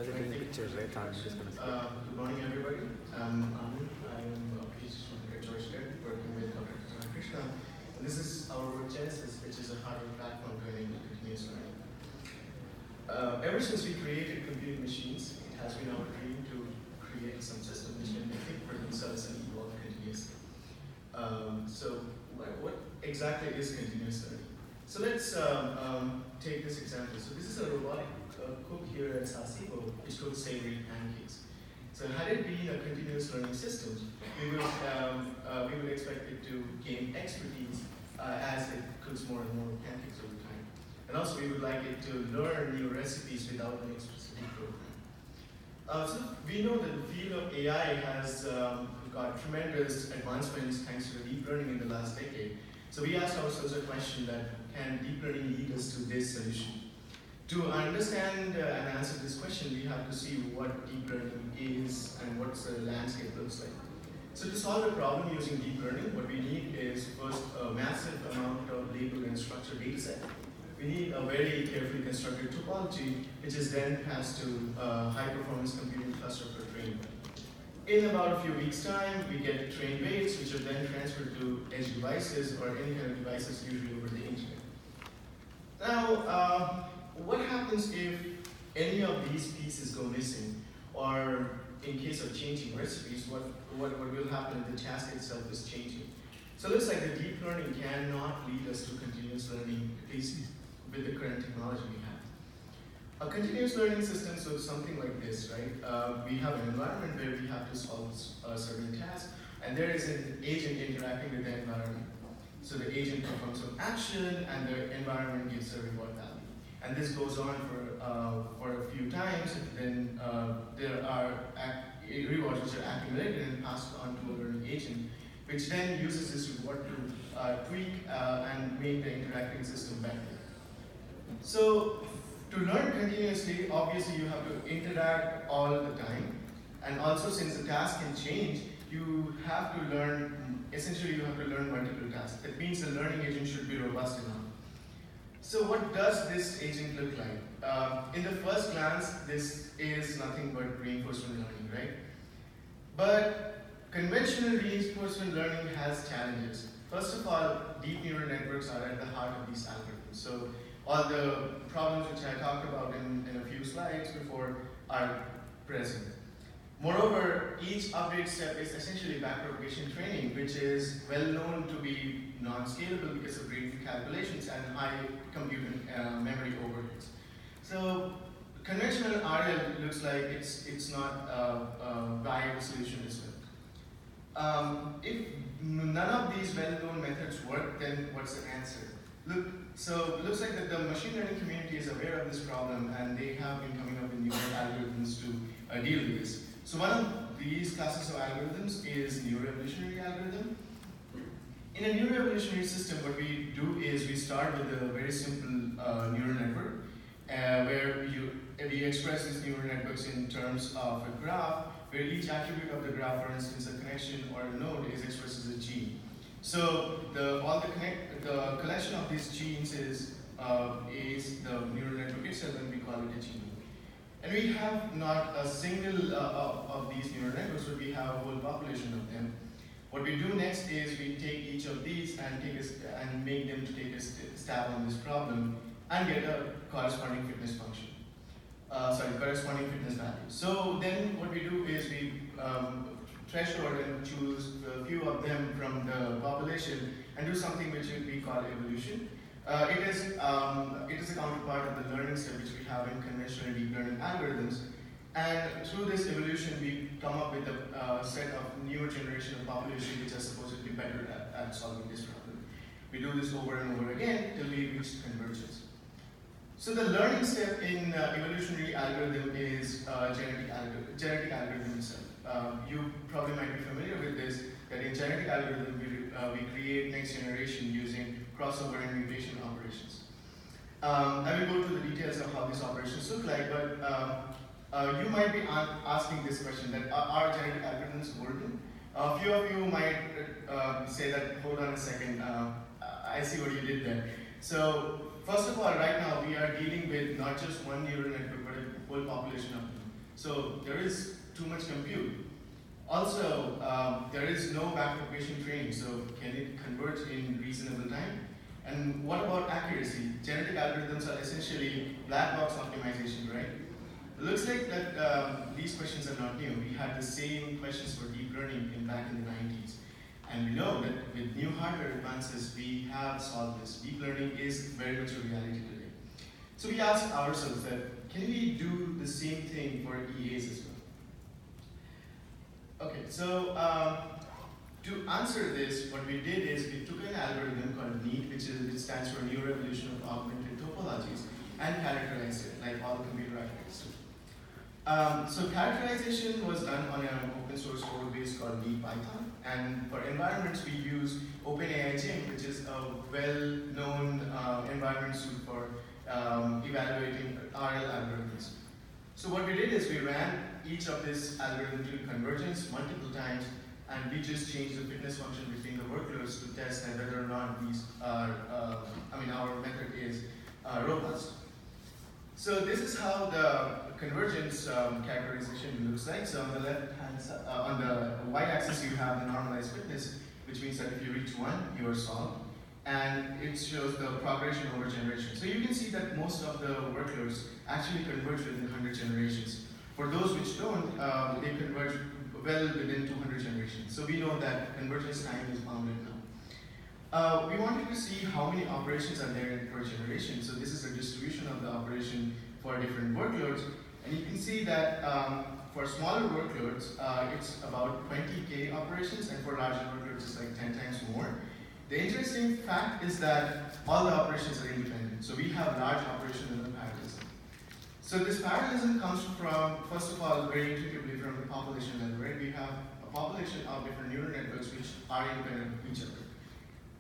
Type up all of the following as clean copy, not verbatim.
presenting pictures, right? I'm just going to Good morning, everybody. I'm a PhD student at Georgetown working with Dr. Krishna. And this is our work Genesys, which is a hardware platform going into continuous learning. Ever since we created computing machines, it has been our dream to create some system which can think for themselves and evolve continuously. So what exactly is continuous learning? So let's take this example. So this is a robotic cook here at Sasebo, which cooks savory pancakes. So had it been a continuous learning system, we would expect it to gain expertise as it cooks more and more pancakes over time. And also we would like it to learn new recipes without any specific program. So we know that the field of AI has got tremendous advancements thanks to the deep learning in the last decade. So we asked ourselves a question that, can deep learning lead us to this solution? To understand and answer this question, we have to see what deep learning is and what the landscape looks like. So to solve the problem using deep learning, what we need is first a massive amount of labeled and structured data set. We need a very carefully constructed topology, which is then passed to a high-performance computing cluster for training. In about a few weeks' time, we get trained weights, which are then transferred to edge devices or any kind of devices, usually over the internet. Now, what happens if any of these pieces go missing, or in case of changing recipes, what will happen if the task itself is changing? So it looks like the deep learning cannot lead us to continuous learning, at least with the current technology we have. A continuous learning system looks something like this, right? We have an environment where we have to solve a certain task, and there is an agent interacting with the environment. So the agent performs some action, and the environment gives a reward value. And this goes on for a few times, and then there are rewards which are accumulated and passed on to a learning agent, which then uses this reward to tweak and make the interacting system better. So to learn continuously, obviously you have to interact all the time. And also, since the task can change, you have to learn, essentially you have to learn multiple tasks. That means the learning agent should be robust enough. So what does this agent look like? In the first glance, this is nothing but reinforcement learning, right? But conventional reinforcement learning has challenges. First of all, deep neural networks are at the heart of these algorithms. So all the problems which I talked about in a few slides before are present. Moreover, each update step is essentially backpropagation training, which is well known to be non-scalable because of great calculations and high compute memory overheads. So conventional RL looks like it's not a viable solution as well. If none of these well-known methods work, then what's the answer? So it looks like that the machine learning community is aware of this problem, and they have been coming up with new algorithms to deal with this. So one of these classes of algorithms is neuroevolutionary algorithm. In a neuroevolutionary system, what we do is we start with a very simple neural network, where we express these neural networks in terms of a graph, where each attribute of the graph, for instance, a connection or a node, is expressed as a gene. So the collection of these genes is the neural network itself, and we call it a gene. And we have not a single of these neural networks, but we have a whole population of them. What we do next is we take each of these and make them to take a stab on this problem and get a corresponding fitness function. Corresponding fitness value. So then what we do is we threshold and choose a few of them from the population and do something which we call evolution. It is a counterpart of the learning step which we have in conventional deep learning algorithms. And through this evolution, we come up with a set of newer generation of population which are supposedly better at solving this problem. We do this over and over again till we reach convergence. So the learning step in evolutionary algorithm is genetic algorithm itself. You probably might be familiar with this, that in genetic algorithm, we create next generation using crossover and mutation operations. I will go through the details of how these operations look like, but you might be asking this question, that are genetic algorithms working? A few of you might say that, hold on a second, I see what you did there. So first of all, right now we are dealing with not just one neural network, but a whole population of them. So there is too much compute. Also, there is no backpropagation training, so can it converge in reasonable time? And what about accuracy? Genetic algorithms are essentially black box optimization, right? It looks like that these questions are not new. We had the same questions for deep learning back in the 90s. And we know that with new hardware advances, we have solved this. Deep learning is very much a reality today. So we asked ourselves that, can we do the same thing for EAs as well? Okay, so to answer this, what we did is we took an algorithm called NEAT, which stands for New Revolution of Augmented Topologies, and characterized it, like all computer algorithms do. So characterization was done on an open source code base called NEAT Python, and for environments we use OpenAI Gym, which is a well-known environment suite for evaluating RL algorithms. So what we did is we ran each of this algorithm to convergence multiple times, and we just changed the fitness function between the workloads to test whether or not these are, our method is robust. So this is how the convergence characterization looks like. So on the left hand side, on the y-axis you have the normalized fitness, which means that if you reach 1, you are solved. And it shows the progression over generation. So you can see that most of the workloads actually converge within 100 generations. For those which don't, they converge well within 200 generations. So we know that convergence time is bounded now. We wanted to see how many operations are there per generation. So this is a distribution of the operation for different workloads. And you can see that for smaller workloads, it's about 20K operations, and for larger workloads, it's like 10 times more. The interesting fact is that all the operations are independent. So we have large operations in the parallelism. So this parallelism comes from, first of all, very intuitively from the population level, right? We have a population of different neural networks which are independent of each other.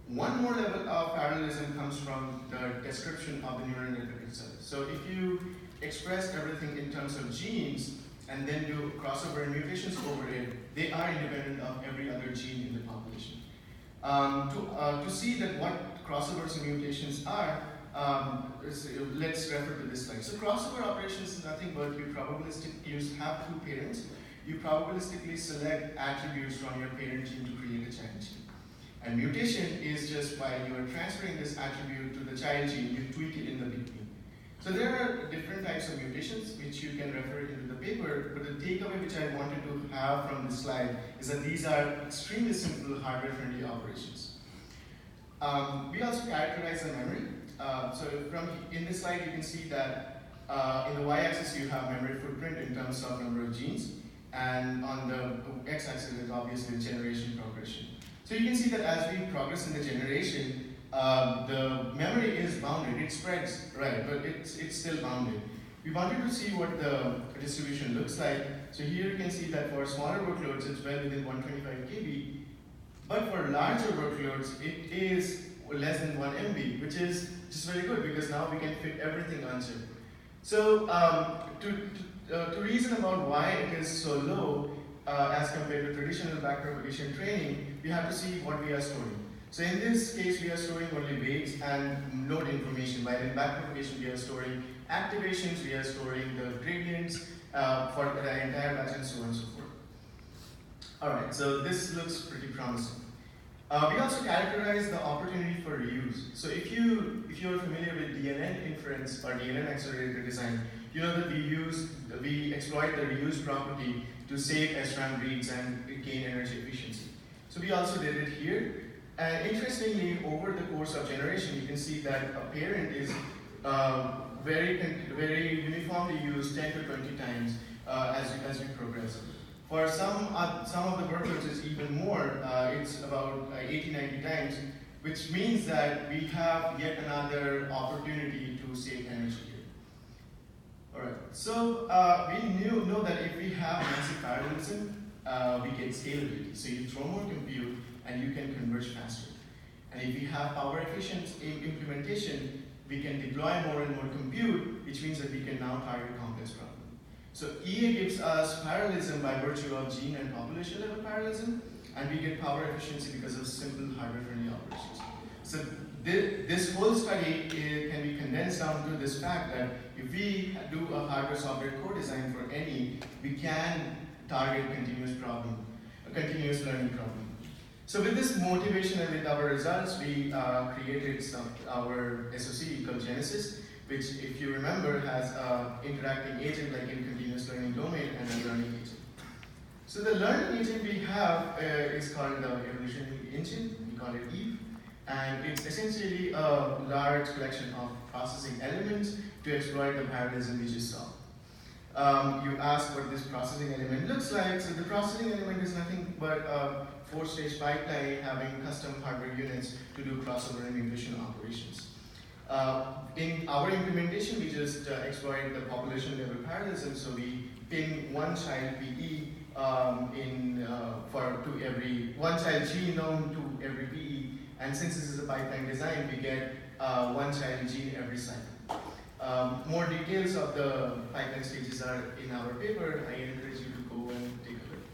One more level of parallelism comes from the description of the neural network itself. So if you express everything in terms of genes and then do crossover and mutations over it, they are independent of every other gene in the population. To see that what crossovers and mutations are, let's refer to this slide. So crossover operations is nothing but you have two parents. You probabilistically select attributes from your parent gene to create a child gene. And mutation is just by you are transferring this attribute to the child gene, you tweak it in the between. So there are different types of mutations which you can refer into the paper, but the takeaway which I wanted to have from this slide is that these are extremely simple hardware-friendly operations. We also characterize the memory. In this slide you can see that in the y-axis you have memory footprint in terms of number of genes, and on the x-axis is obviously generation progression. So you can see that as we progress in the generation, the memory is bounded, it spreads, right, but it's still bounded. We wanted to see what the distribution looks like. So here you can see that for smaller workloads, it's well within 125 KB, but for larger workloads, it is less than 1 MB, which is just very good because now we can fit everything on chip. So to reason about why it is so low as compared to traditional backpropagation training, we have to see what we are storing. So in this case, we are storing only weights and node information, while in backpropagation, we are storing activations, we are storing the gradients for the entire batch and so on and so forth. All right, so this looks pretty promising. We also characterize the opportunity for reuse. So if you're familiar with DNN inference or DNN accelerated design, you know that we exploit the reuse property to save SRAM reads and gain energy efficiency. So we also did it here. And interestingly, over the course of generation, you can see that a parent is very uniformly used 10 to 20 times as we progress. For some of the workloads, it's even more. It's about 80, 90 times, which means that we have yet another opportunity to save energy here. All right. So we know that if we have massive parallelism, we get scalability. So you throw more compute, and you can converge faster. And if we have power efficient implementation, we can deploy more and more compute, which means that we can now target complex problems. So EA gives us parallelism by virtue of gene and population level parallelism, and we get power efficiency because of simple hardware-friendly operations. So this whole study can be condensed down to this fact that if we do a hardware-software co-design for any, we can target a continuous learning problem. So with this motivation and with our results, we created our SoC called Genesys, which, if you remember, has an interacting agent like in continuous learning domain and a learning agent. So the learning agent we have is called the evolution engine. We call it EVE, and it's essentially a large collection of processing elements to exploit the parallelism we just saw. You asked what this processing element looks like. So the processing element is nothing but a 4-stage pipeline having custom hardware units to do crossover and integration operations. In our implementation, we just exploit the population level parallelism. So we pin one child PE to every one child genome to every PE, and since this is a pipeline design, we get one child gene every cycle. More details of the pipeline stages are in our paper. I encourage you to go and take a look.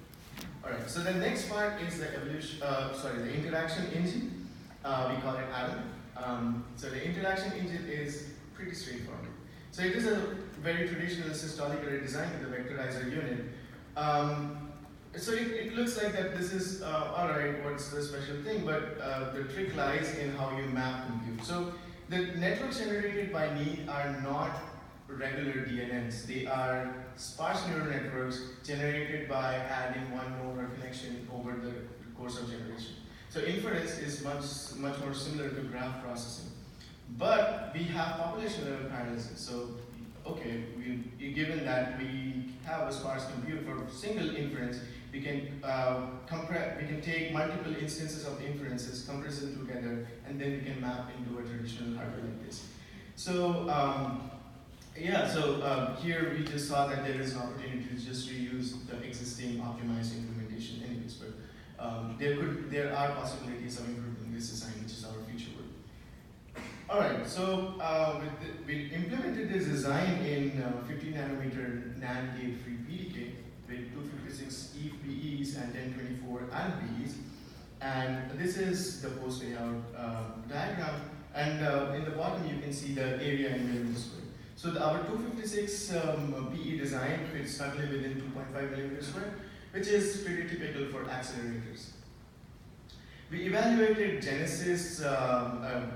All right. So the next part is the the interaction engine. We call it ADAM. So the interaction engine is pretty straightforward. So it is a very traditional systolic array design with a vectorizer unit. So it looks like that this is, all right, what's the special thing? But the trick lies in how you map compute. So the networks generated by need are not regular DNNs. They are sparse neural networks generated by adding one node or connection over the course of generation. So inference is much more similar to graph processing. But we have population level parallelism. So okay, given that we have a sparse compute for single inference, we can take multiple instances of inferences, compress them together, and then we can map into a traditional hardware like this. So here we just saw that there is an opportunity to just reuse the existing optimized implementation anyways, but there are possibilities of improving this design, which is our future work. All right, so we implemented this design in 50 nanometer NAND gate-free PDK with 256 EVE PEs and 1024 ALD PEs. And this is the post layout diagram. And in the bottom, you can see the area in millimeter square. So our 256 PE design fits snugly within 2.5 millimeter square, which is pretty typical for accelerators. We evaluated Genesys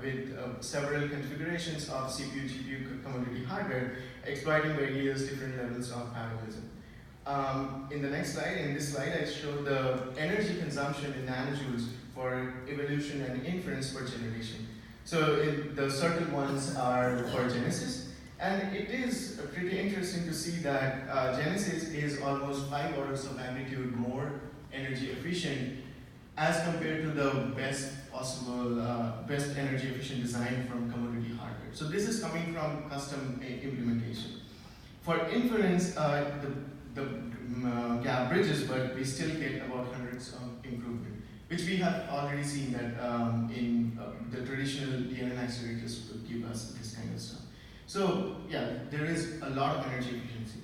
with several configurations of CPU, GPU commodity hardware, exploiting various different levels of parallelism. In the next slide, in this slide, I show the energy consumption in nanojoules for evolution and inference per generation. So the circle ones are for Genesys, and it is pretty interesting to see that Genesys is almost 5 orders of magnitude more energy efficient as compared to the best possible, best energy efficient design from commodity hardware. So this is coming from custom implementation. For inference, the gap bridges, but we still get about hundreds of improvement, which we have already seen that in the traditional DNN accelerators will give us this kind of stuff. So yeah, there is a lot of energy efficiency.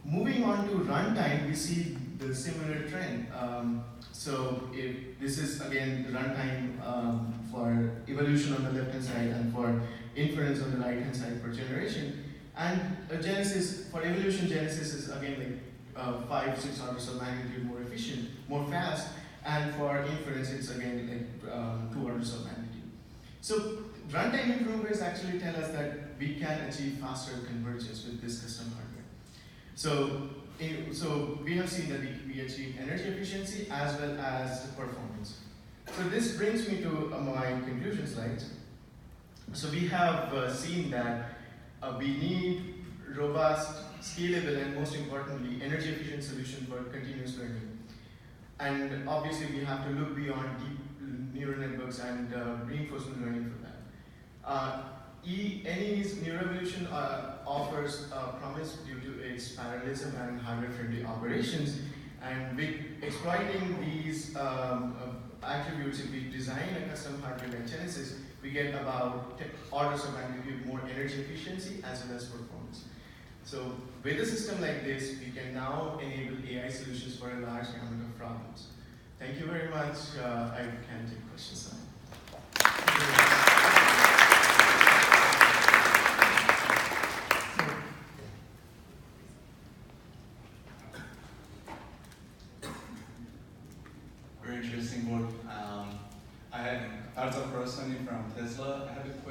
Moving on to runtime, we see the similar trend. So if this is again the runtime for evolution on the left hand side and for inference on the right hand side per generation. And Genesys, for evolution, Genesys is again like 5-6 orders of magnitude more efficient, more fast, and for inference it's again like 2 orders of magnitude. So runtime improvers actually tell us that we can achieve faster convergence with this custom hardware. So we have seen that we achieve energy efficiency as well as performance. So this brings me to my conclusion slides. So we have seen that we need robust, scalable, and most importantly, energy efficient solution for continuous learning. And obviously we have to look beyond deep neural networks and reinforcement learning for that. NE's neuroevolution offers promise due to its parallelism and hardware-friendly operations. And with exploiting these attributes, if we design a custom hardware like Genesys, we get about 10 orders of magnitude more energy efficiency as well as performance. So with a system like this, we can now enable AI solutions for a large gamut of problems. Thank you very much. I can take questions now.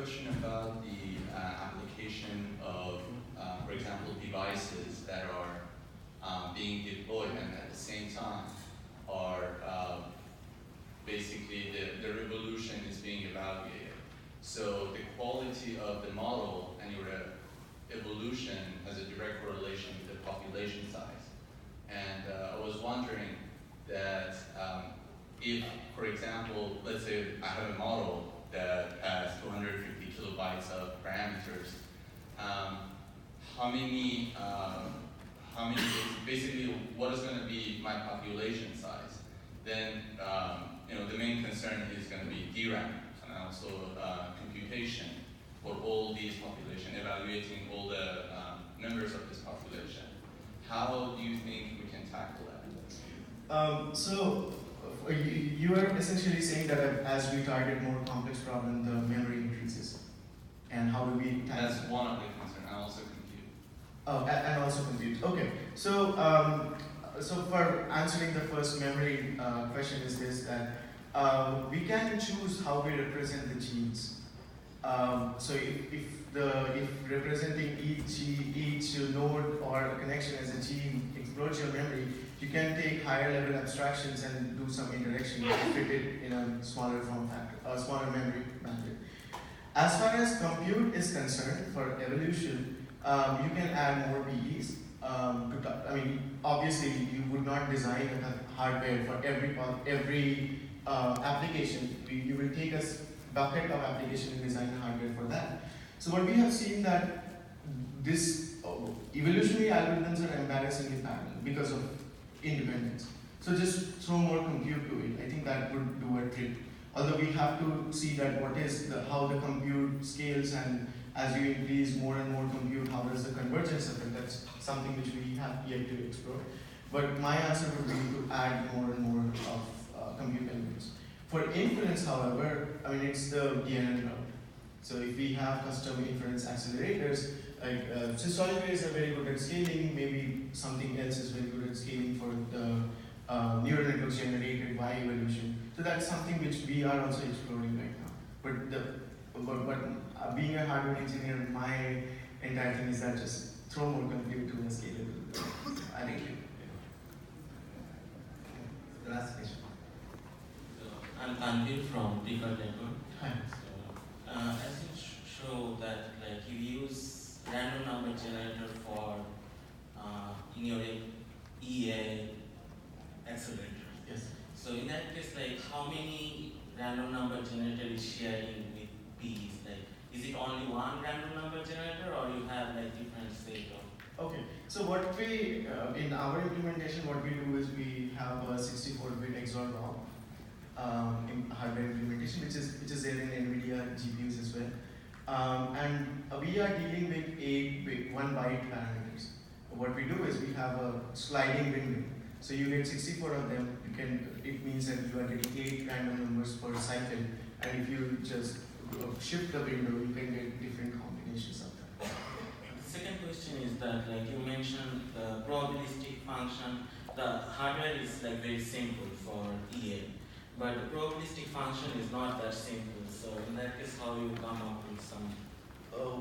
question about the application of, for example, devices that are being deployed and at the same time are basically the revolution is being evaluated. So the quality of the model and your evolution has a direct correlation with the population size. And I was wondering that if, for example, let's say I have a model that has 250 kilobytes of parameters, basically what is going to be my population size? Then, the main concern is going to be DRAM and also computation for all these population, evaluating all the members of this population. How do you think we can tackle that? So you are essentially saying that as we target more complex problems, the memory increases. And how do we tackle That's that? one of the concerns, and also compute. Oh, and also compute. Okay. So, so for answering the first memory question is this, that we can choose how we represent the genes. So if representing each node or connection as a gene explodes your memory, you can take higher level abstractions and do some interaction to fit it in a smaller form factor, or smaller memory bandwidth. As far as compute is concerned, for evolution, you can add more PEs. Obviously, you would not design a hardware for every application. You will take a bucket of application and design a hardware for that. So what we have seen that this evolutionary algorithms are embarrassingly parallel because of independence. So just throw more compute to it. I think that would do a trick. Although we have to see that how the compute scales, and as you increase more and more compute, how does the convergence affect? That's something which we have yet to explore. But my answer would be to add more and more of compute elements. For inference, however, it's the DNN route. So if we have custom inference accelerators, like Systology is very good at scaling, maybe something else is very good at scaling for the neural networks generated by evolution. So that's something which we are also exploring right now. But being a hardware engineer, my entire thing is that just throw more compute to a scalable arrangement. The last question. I'm Tanvir from Preferred Network. Hi. So, as you show that you use random number generator for in your EA accelerator. Yes. So in that case, how many random number generator is sharing with P's? Is it only one random number generator, or you have different set of? Okay. So what we in our implementation, what we do is we have a 64-bit XOR ROM in hardware implementation, which is there in NVIDIA GPUs as well. And we are dealing with 1 byte parameters. What we do is we have a sliding window. So you get 64 of them. It means that you are getting 8 random numbers per cycle. And if you just shift the window, you can get different combinations of that. The second question is that, you mentioned the probabilistic function. The hardware is very simple for EA, but the probabilistic function is not that simple. So in that case, how you come up with some?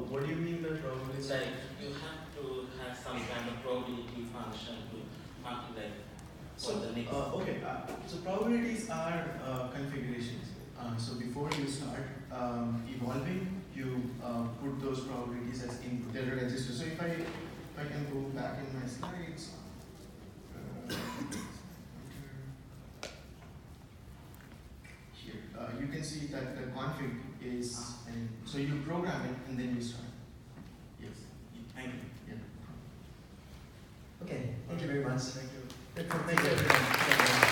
What do you mean by probabilistic? You have to have some kind of probability function to So so probabilities are configurations. So before you start evolving, you put those probabilities as input. They're registered. So if I can go back in my slides. Here, you can see that the config is, so you program it and then you start. Yes. Thank you. Yeah. Okay, thank you very much. Thank you. Thank you.